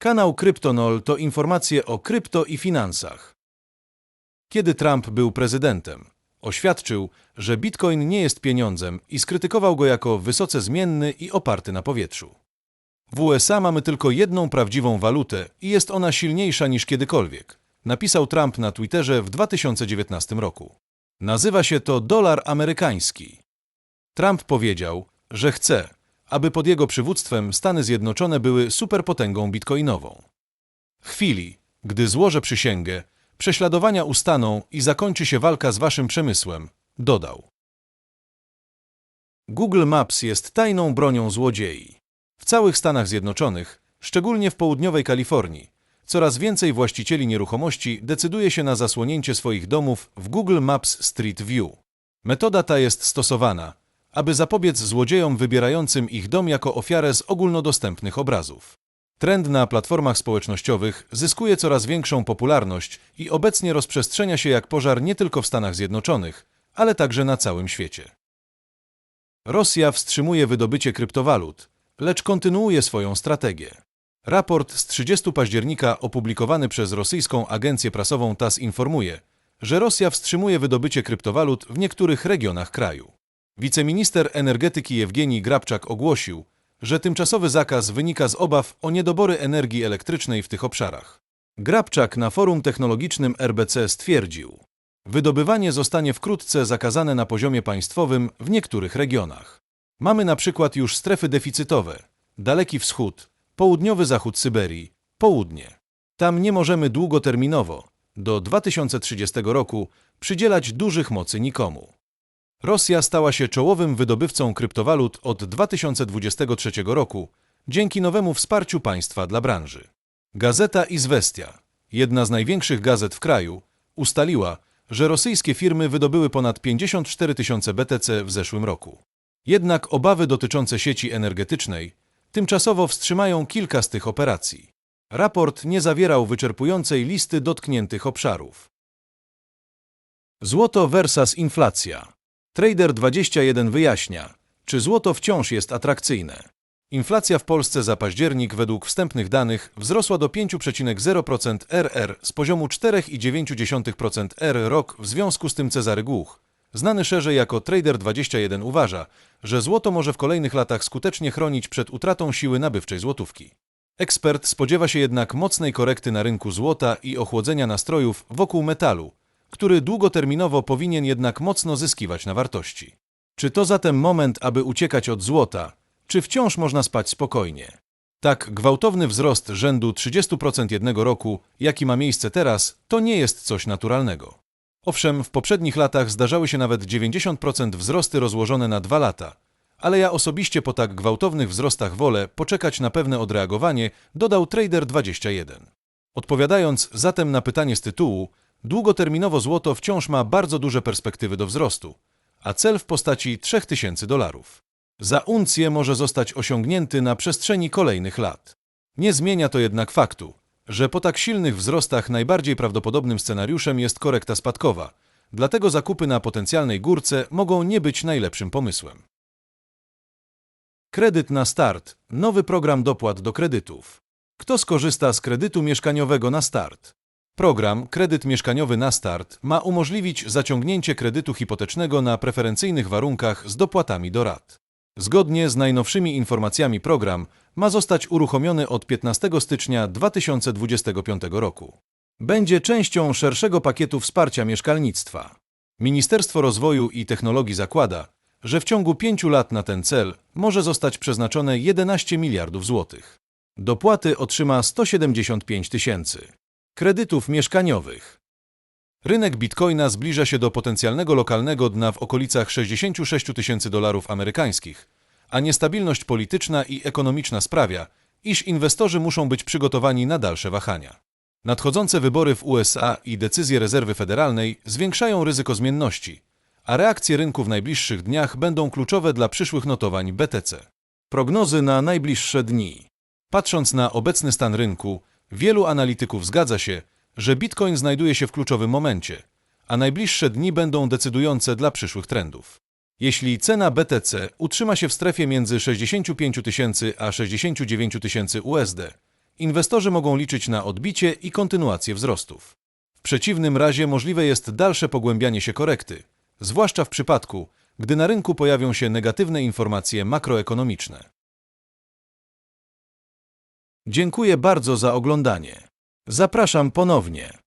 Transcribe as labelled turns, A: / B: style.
A: Kanał Kryptonol to informacje o krypto i finansach. Kiedy Trump był prezydentem, oświadczył, że Bitcoin nie jest pieniądzem i skrytykował go jako wysoce zmienny i oparty na powietrzu. W USA mamy tylko jedną prawdziwą walutę i jest ona silniejsza niż kiedykolwiek, napisał Trump na Twitterze w 2019 roku. Nazywa się to dolar amerykański. Trump powiedział, że chce, aby pod jego przywództwem Stany Zjednoczone były superpotęgą bitcoinową. W chwili, gdy złożę przysięgę, prześladowania ustaną i zakończy się walka z waszym przemysłem, dodał. Google Maps jest tajną bronią złodziei. W całych Stanach Zjednoczonych, szczególnie w południowej Kalifornii, coraz więcej właścicieli nieruchomości decyduje się na zasłonięcie swoich domów w Google Maps Street View. Metoda ta jest stosowana, aby zapobiec złodziejom wybierającym ich dom jako ofiarę z ogólnodostępnych obrazów. Trend na platformach społecznościowych zyskuje coraz większą popularność i obecnie rozprzestrzenia się jak pożar nie tylko w Stanach Zjednoczonych, ale także na całym świecie. Rosja wstrzymuje wydobycie kryptowalut, lecz kontynuuje swoją strategię. Raport z 30 października opublikowany przez rosyjską agencję prasową TASS informuje, że Rosja wstrzymuje wydobycie kryptowalut w niektórych regionach kraju. Wiceminister energetyki Jewgenij Grabczak ogłosił, że tymczasowy zakaz wynika z obaw o niedobory energii elektrycznej w tych obszarach. Grabczak na forum technologicznym RBC stwierdził, wydobywanie zostanie wkrótce zakazane na poziomie państwowym w niektórych regionach. Mamy na przykład już strefy deficytowe, Daleki Wschód, południowy zachód Syberii, południe. Tam nie możemy długoterminowo, do 2030 roku, przydzielać dużych mocy nikomu. Rosja stała się czołowym wydobywcą kryptowalut od 2023 roku dzięki nowemu wsparciu państwa dla branży. Gazeta Izvestia, jedna z największych gazet w kraju, ustaliła, że rosyjskie firmy wydobyły ponad 54 tysiące BTC w zeszłym roku. Jednak obawy dotyczące sieci energetycznej tymczasowo wstrzymają kilka z tych operacji. Raport nie zawierał wyczerpującej listy dotkniętych obszarów. Złoto versus inflacja. Trader21 wyjaśnia, czy złoto wciąż jest atrakcyjne. Inflacja w Polsce za październik według wstępnych danych wzrosła do 5,0% RR z poziomu 4,9% R rok. W związku z tym Cezary Głuch, znany szerzej jako Trader21, uważa, że złoto może w kolejnych latach skutecznie chronić przed utratą siły nabywczej złotówki. Ekspert spodziewa się jednak mocnej korekty na rynku złota i ochłodzenia nastrojów wokół metalu, który długoterminowo powinien jednak mocno zyskiwać na wartości. Czy to zatem moment, aby uciekać od złota, czy wciąż można spać spokojnie? Tak gwałtowny wzrost rzędu 30% jednego roku, jaki ma miejsce teraz, to nie jest coś naturalnego. Owszem, w poprzednich latach zdarzały się nawet 90% wzrosty rozłożone na 2 lata, ale ja osobiście po tak gwałtownych wzrostach wolę poczekać na pewne odreagowanie, dodał Trader21. Odpowiadając zatem na pytanie z tytułu, długoterminowo złoto wciąż ma bardzo duże perspektywy do wzrostu, a cel w postaci $3000 za uncję może zostać osiągnięty na przestrzeni kolejnych lat. Nie zmienia to jednak faktu, że po tak silnych wzrostach najbardziej prawdopodobnym scenariuszem jest korekta spadkowa, dlatego zakupy na potencjalnej górce mogą nie być najlepszym pomysłem. Kredyt na start. Nowy program dopłat do kredytów. Kto skorzysta z kredytu mieszkaniowego na start? Program Kredyt Mieszkaniowy na Start ma umożliwić zaciągnięcie kredytu hipotecznego na preferencyjnych warunkach z dopłatami do rat. Zgodnie z najnowszymi informacjami program ma zostać uruchomiony od 15 stycznia 2025 roku. Będzie częścią szerszego pakietu wsparcia mieszkalnictwa. Ministerstwo Rozwoju i Technologii zakłada, że w ciągu 5 lat na ten cel może zostać przeznaczone 11 miliardów złotych. Dopłaty otrzyma 175 tysięcy. Kredytów mieszkaniowych. Rynek bitcoina zbliża się do potencjalnego lokalnego dna w okolicach $66 tysięcy amerykańskich, a niestabilność polityczna i ekonomiczna sprawia, iż inwestorzy muszą być przygotowani na dalsze wahania. Nadchodzące wybory w USA i decyzje rezerwy federalnej zwiększają ryzyko zmienności, a reakcje rynku w najbliższych dniach będą kluczowe dla przyszłych notowań BTC. Prognozy na najbliższe dni. Patrząc na obecny stan rynku, wielu analityków zgadza się, że Bitcoin znajduje się w kluczowym momencie, a najbliższe dni będą decydujące dla przyszłych trendów. Jeśli cena BTC utrzyma się w strefie między 65 tysięcy a 69 tysięcy USD inwestorzy mogą liczyć na odbicie i kontynuację wzrostów. W przeciwnym razie możliwe jest dalsze pogłębianie się korekty, zwłaszcza w przypadku, gdy na rynku pojawią się negatywne informacje makroekonomiczne. Dziękuję bardzo za oglądanie. Zapraszam ponownie.